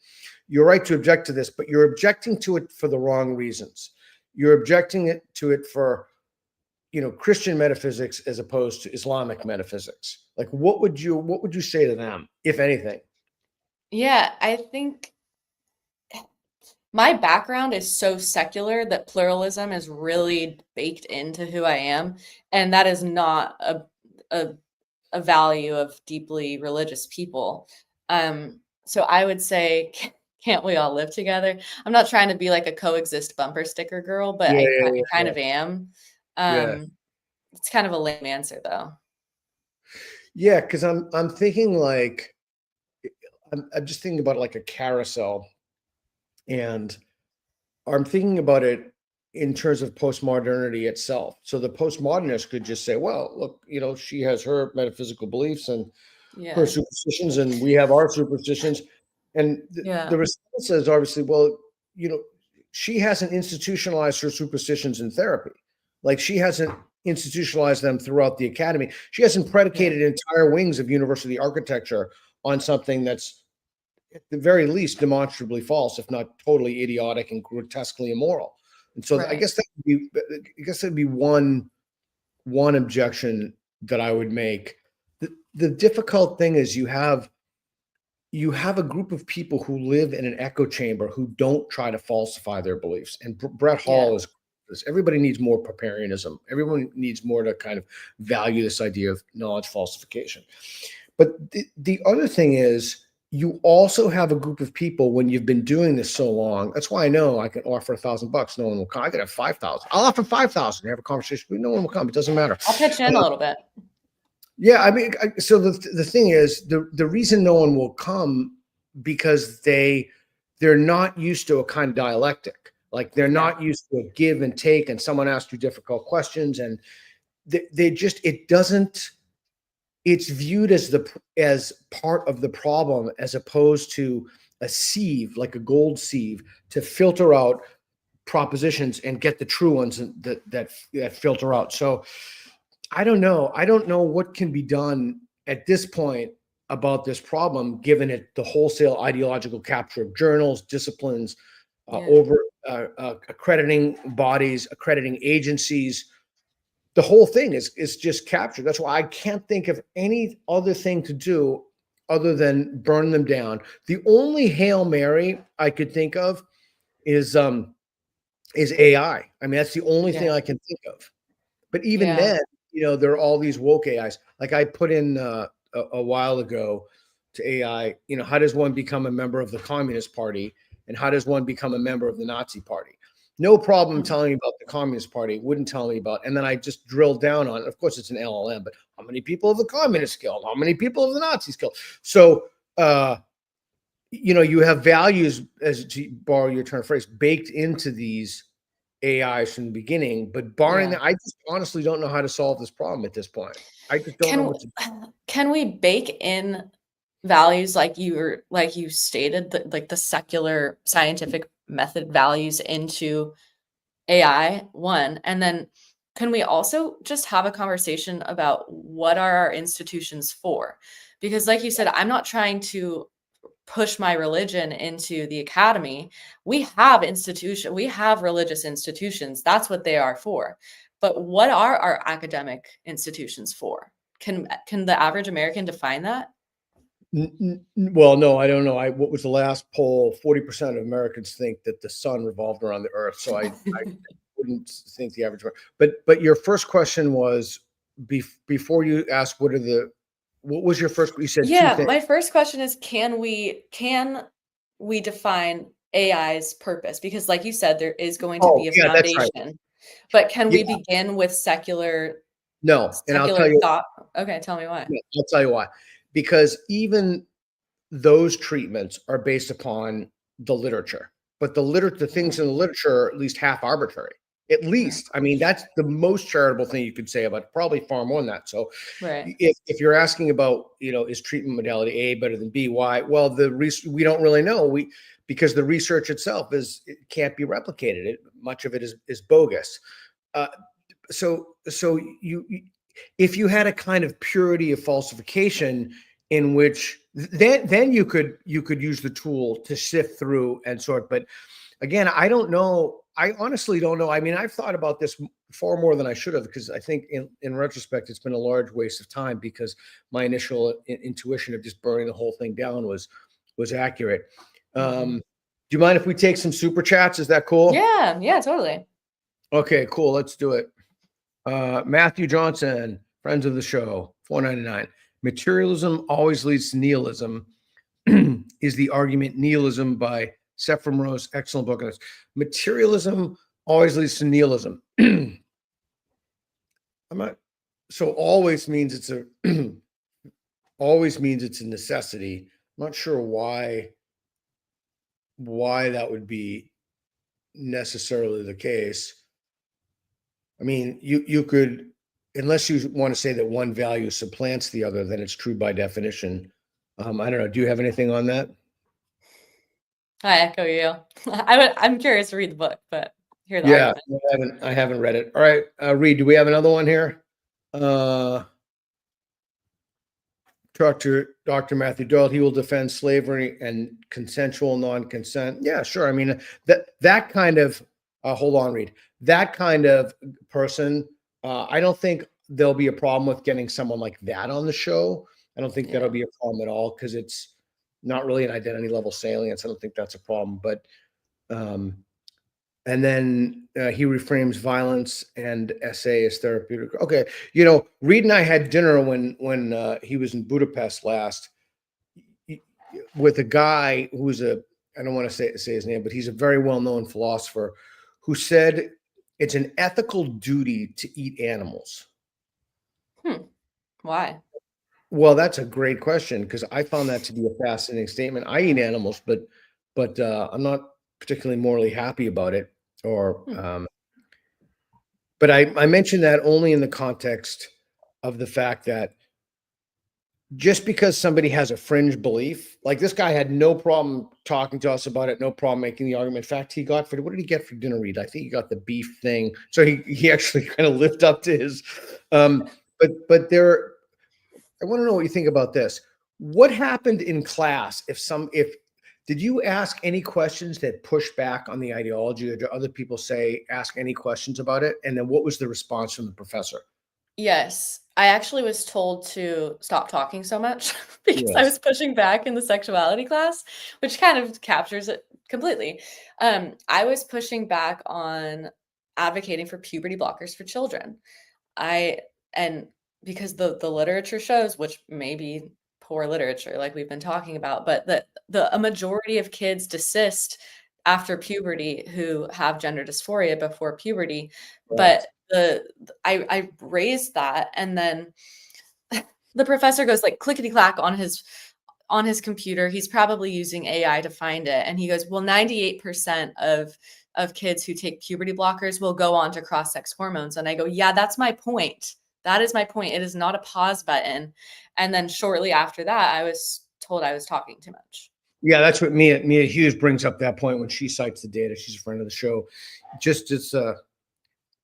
You're right to object to this, but you're objecting to it for the wrong reasons. You're objecting to it for Christian metaphysics as opposed to Islamic metaphysics. Like, what would you say to them, if anything? Yeah, I think my background is so secular that pluralism is really baked into who I am, and that is not a value of deeply religious people. So I would say, can't we all live together? I'm not trying to be like a coexist bumper sticker girl, but I kind of am. It's kind of a lame answer though. Yeah, because I'm thinking like, I'm just thinking about like a carousel, and I'm thinking about it in terms of postmodernity itself. So the postmodernist could just say, well, look, she has her metaphysical beliefs and her superstitions, and we have our superstitions. And the response is obviously, well, she hasn't institutionalized her superstitions in therapy. Like, she hasn't institutionalized them throughout the academy. She hasn't predicated entire wings of university architecture on something that's, at the very least, demonstrably false, if not totally idiotic and grotesquely immoral. And so I guess that'd be one objection that I would make. The difficult thing is you have a group of people who live in an echo chamber who don't try to falsify their beliefs. And Brett Hall is this. Everybody needs more Paparianism. Everyone needs more to kind of value this idea of knowledge falsification. But the other thing is, you also have a group of people, when you've been doing this so long. That's why I know I can offer $1,000. No one will come. I could have 5,000. I'll offer 5,000. Have a conversation. No one will come. It doesn't matter. I'll pitch in a little bit. Yeah, I mean, so the thing is, the reason no one will come, because they're not used to a kind of dialectic. Like, they're not used to a give and take, and someone asks you difficult questions, and it's viewed as part of the problem, as opposed to a sieve, like a gold sieve, to filter out propositions and get the true ones that filter out. So I don't know. I don't know what can be done at this point about this problem, given it the wholesale ideological capture of journals, disciplines, over accrediting bodies, accrediting agencies. The whole thing is just captured. That's why I can't think of any other thing to do other than burn them down. The only Hail Mary I could think of is AI. I mean, that's the only thing I can think of. But even then, there are all these woke AIs. Like I put in a while ago to AI, how does one become a member of the Communist Party, and how does one become a member of the Nazi Party? No problem telling me about the Communist Party. Wouldn't tell me about. And then I just drilled down on. Of course, it's an LLM, but how many people have the Communists killed? How many people have the Nazis killed? So, you have values, as to borrow your term phrase, baked into these AIs from the beginning. But barring that, I just honestly don't know how to solve this problem at this point. I just don't know what to do. Can we bake in values like you stated, like the secular scientific method values into AI, one, and then can we also just have a conversation about what are our institutions for? Because like you said, I'm not trying to push my religion into the academy. We have religious institutions. That's what they are for. But what are our academic institutions for? Can the average American define that? Well, no, I don't know. What was the last poll? 40% of Americans think that the sun revolved around the earth. So I wouldn't think the average. But your first question was before you ask what was your first? You said two things. My first question is can we define AI's purpose? Because like you said, there is going to be a foundation. That's right. But can we begin with secular and I'll tell you thought? Okay, tell me why. I'll tell you why. Because even those treatments are based upon the literature, but the things in the literature are at least half arbitrary. At least, I mean, that's the most charitable thing you could say about it, probably far more than that. So if you're asking about, is treatment modality A better than B, why? Well, we don't really know. Because the research itself it can't be replicated. Much of it is bogus. So if you had a kind of purity of falsification in which then you could use the tool to sift through and sort. But again, I don't know. I honestly don't know. I mean, I've thought about this far more than I should have, because I think in retrospect, it's been a large waste of time, because my initial intuition of just burning the whole thing down was accurate. Do you mind if we take some super chats? Is that cool? Yeah, totally. Okay, cool. Let's do it. Matthew Johnson, friends of the show, $4.99. Materialism always leads to nihilism. Is the argument nihilism by Sephram Rose? Excellent book on this. Materialism always leads to nihilism. Always means it's a necessity. I'm not sure why that would be necessarily the case. I mean, you could, unless you want to say that one value supplants the other, then it's true by definition. I don't know. Do you have anything on that? I echo you. I'm curious to read the book, but hear the argument. I haven't read it. All right, Reed, do we have another one here? Talk to Dr. Matthew Doyle. He will defend slavery and consensual non-consent. Yeah, sure. I mean, that kind of, hold on, Reed. That kind of person, I don't think there'll be a problem with getting someone like that on the show. I don't think that'll be a problem at all, because it's not really an identity level salience. I don't think that's a problem. But, and then he reframes violence and essay as therapeutic. Okay. Reed and I had dinner when he was in Budapest last with a guy who's I don't want to say his name, but he's a very well-known philosopher who said it's an ethical duty to eat animals. Why? Well, that's a great question, because I found that to be a fascinating statement. I eat animals, but I'm not particularly morally happy about it. But I mentioned that only in the context of the fact that just because somebody has a fringe belief, like this guy had no problem talking to us about it, no problem making the argument. In fact, he got what did he get for dinner, Reed? I think he got the beef thing. So he actually kind of lived up to his, but there, I want to know what you think about this. What happened in class if did you ask any questions that push back on the ideology, or do other people ask any questions about it? And then what was the response from the professor? Yes, I actually was told to stop talking so much because I Yes. was pushing back in the sexuality class, which kind of captures it completely. I was pushing back on advocating for puberty blockers for children. I and because the literature shows, which may be poor literature like we've been talking about, but a majority of kids desist after puberty who have gender dysphoria before puberty. Correct. But I raised that, and then the professor goes like clickety clack on his computer. He's probably using AI to find it, and he goes, "Well, 98% of kids who take puberty blockers will go on to cross-sex hormones." And I go, "Yeah, that's my point. That is my point. It is not a pause button." And then shortly after that, I was told I was talking too much. Yeah, that's what Mia Hughes brings up that point when she cites the data. She's a friend of the show.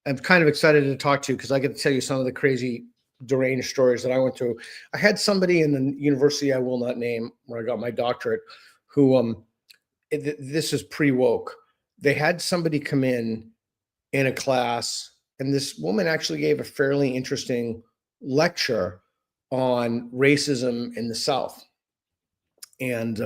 I'm kind of excited to talk to you because I get to tell you some of the crazy deranged stories that I went through. I had somebody in the university I will not name where I got my doctorate who this is pre-woke. They had somebody come in a class, and this woman actually gave a fairly interesting lecture on racism in the South and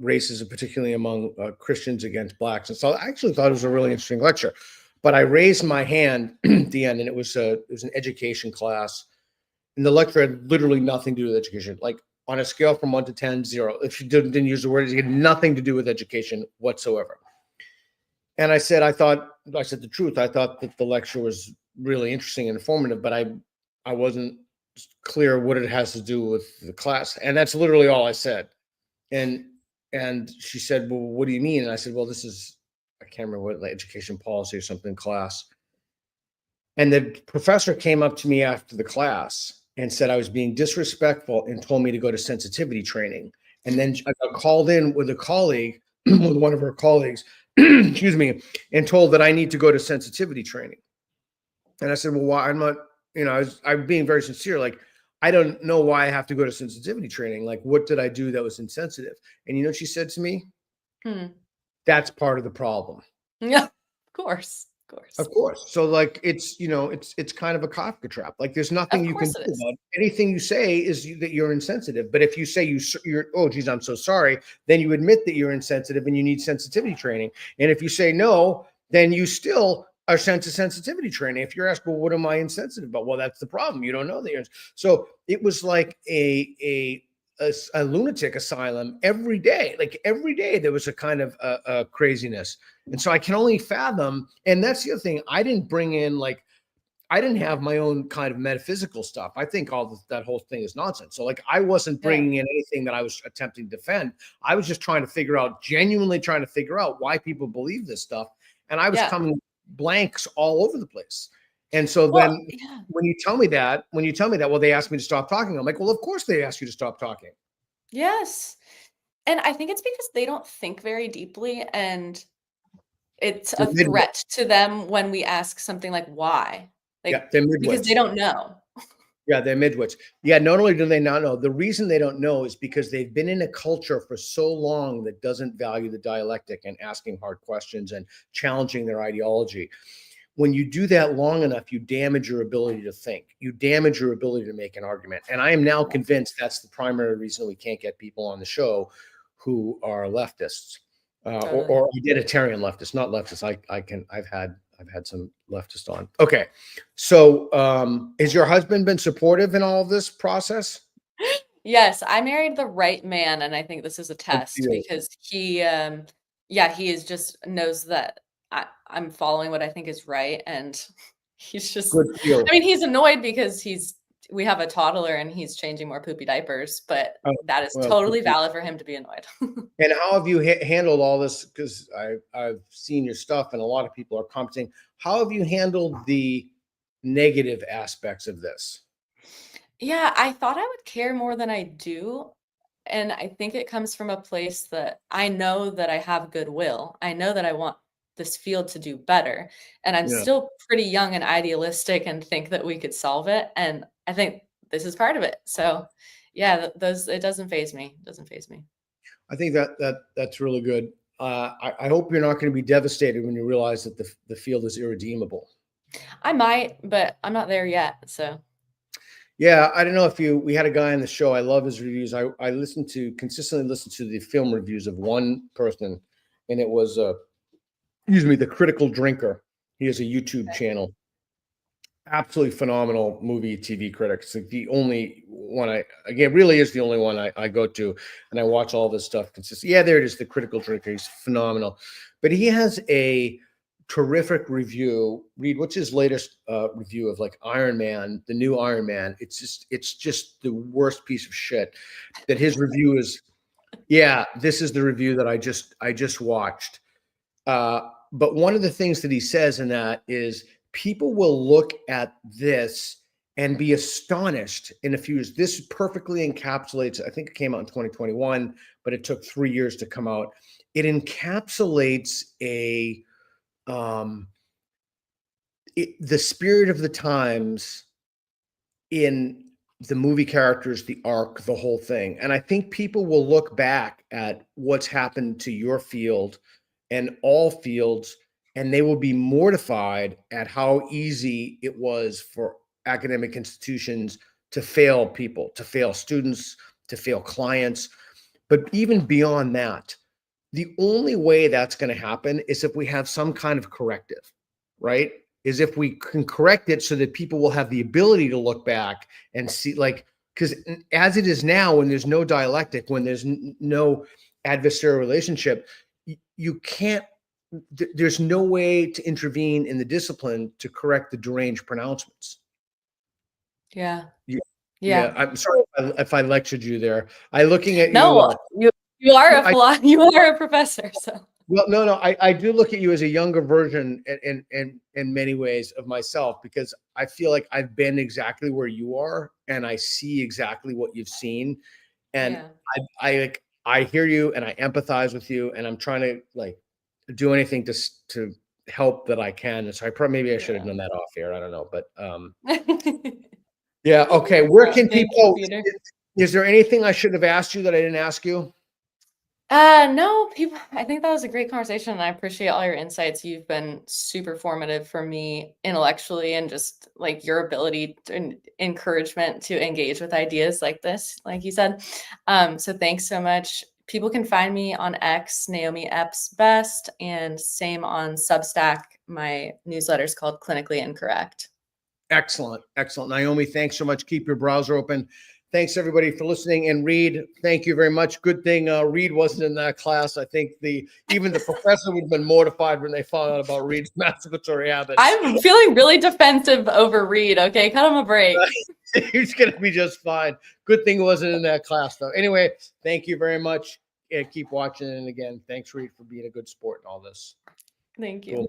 racism, particularly among Christians against blacks. And so I actually thought it was a really interesting lecture. But I raised my hand at the end, and it was an education class, and the lecture had literally nothing to do with education. Like on a scale from 1 to 10, 0. If you didn't use the word, it had nothing to do with education whatsoever. And I said the truth. I thought that the lecture was really interesting and informative, but I wasn't clear what it has to do with the class. And that's literally all I said. And she said, "Well, what do you mean?" And I said, "Well, this is, I can't remember what, like education policy or something class." And the professor came up to me after the class and said I was being disrespectful and told me to go to sensitivity training. And then I got called in with a colleague, with one of her colleagues, excuse me, and told that I need to go to sensitivity training. And I said, "Well, why?" I'm not, I'm being very sincere. Like, I don't know why I have to go to sensitivity training. Like, what did I do that was insensitive? And you know what she said to me? Hmm. That's part of the problem. Yeah, of course, of course, Of course. So like it's kind of a Kafka trap. Like there's nothing of you can course it do is. about it. Anything you say is that you're insensitive. But if you say you're, oh geez, I'm so sorry, then you admit that you're insensitive and you need sensitivity training. And if you say no, then you still are sent to sensitivity training. If you're asked, well, what am I insensitive about? Well, that's the problem. You don't know that you're. So it was like a lunatic asylum every day. Like every day there was a kind of a craziness. And so I can only fathom, and that's the other thing. I didn't bring in I didn't have my own kind of metaphysical stuff. I think that whole thing is nonsense. So like I wasn't Yeah, bringing in anything that I was attempting to defend. I was just genuinely trying to figure out why people believe this stuff. And I was yeah. coming blanks all over the place. And so Well, then yeah. when you tell me that, well, they asked me to stop talking. I'm like, well, of course they asked you to stop talking. Yes. And I think it's because they don't think very deeply, and it's a They're midwit. threat to them when we ask something like, "Why?" Yeah, Like, they're because they midwits. don't know. Yeah, they're midwits. Yeah, not only do they not know, the reason they don't know is because they've been in a culture for so long that doesn't value the dialectic and asking hard questions and challenging their ideology. When you do that long enough, you damage your ability to think. You damage your ability to make an argument. And I am now Yeah, convinced that's the primary reason we can't get people on the show who are leftists totally. or identitarian leftists, not leftists. I've had some leftists on. Okay. So has your husband been supportive in all of this process? Yes, I married the right man, and I think this is a Good test deal. because yeah, he is just knows that I'm following what I think is right, and he's just Good deal. I mean, he's annoyed because we have a toddler and he's changing more poopy diapers, but Oh, that is well, good totally deal. valid for him to be annoyed. And how have you handled all this? Because I've seen your stuff, and a lot of people are commenting. How have you handled the negative aspects of this? Yeah, I thought I would care more than I do. And I think it comes from a place that I know that I have goodwill. I know that I want this field to do better. And I'm Yeah. still pretty young and idealistic and think that we could solve it. And I think this is part of it. So yeah, those it doesn't phase me. It doesn't phase me. I think that's really good. I hope you're not going to be devastated when you realize that the field is irredeemable. I might, but I'm not there yet. So Yeah, I don't know if we had a guy on the show. I love his reviews. I consistently listen to the film reviews of one person, and it was excuse me, the Critical Drinker. He has a YouTube channel. Absolutely phenomenal movie TV critic. It's like the only one really is the only one I go to, and I watch all this stuff consistently. Yeah, there it is, the Critical Drinker. He's phenomenal, but he has a terrific review. Read what's his latest review of like Iron Man, the new Iron Man. It's just the worst piece of shit. That his review is. Yeah, this is the review that I just watched. But one of the things that he says in that is people will look at this and be astonished in a few years. This perfectly encapsulates, I think it came out in 2021, but it took 3 years to come out. It encapsulates um, the spirit of the times in the movie characters, the arc, the whole thing. And I think people will look back at what's happened to your field and all fields, and they will be mortified at how easy it was for academic institutions to fail people, to fail students, to fail clients. But even beyond that, the only way that's going to happen is if we have some kind of corrective, right? Is if we can correct it so that people will have the ability to look back and see, like, because as it is now, when there's no dialectic, when there's no adversarial relationship, you can't, there's no way to intervene in the discipline to correct the deranged pronouncements. yeah. You, yeah, Yeah. I'm sorry if I lectured you there. Looking at you, No, you are a I, you are a professor. So well, no, I do look at you as a younger version in many ways of myself, because I feel like I've been exactly where you are, and I see exactly what you've seen, and yeah. I hear you and I empathize with you, and I'm trying to like do anything to help that I can. And so maybe I should have Yeah. done that off air. I don't know, but yeah, okay. Where Yeah, can thank you, people? Peter. Is there anything I should have asked you that I didn't ask you? No, people, I think that was a great conversation, and I appreciate all your insights. You've been super formative for me intellectually, and just like your ability and encouragement to engage with ideas like this, like you said. So thanks so much. People can find me on X, Naomi Epps Best, and same on Substack. My newsletter is called Clinically Incorrect. Excellent. Excellent. Naomi, thanks so much. Keep your browser open. Thanks everybody for listening. And Reed, thank you very much. Good thing Reed wasn't in that class. I think even the professor would have been mortified when they found out about Reed's masturbatory habits. I'm feeling really defensive over Reed. Okay, cut him a break. He's going to be just fine. Good thing he wasn't in that class, though. Anyway, thank you very much. Keep watching. And again, thanks, Reed, for being a good sport in all this. Thank Cool. you.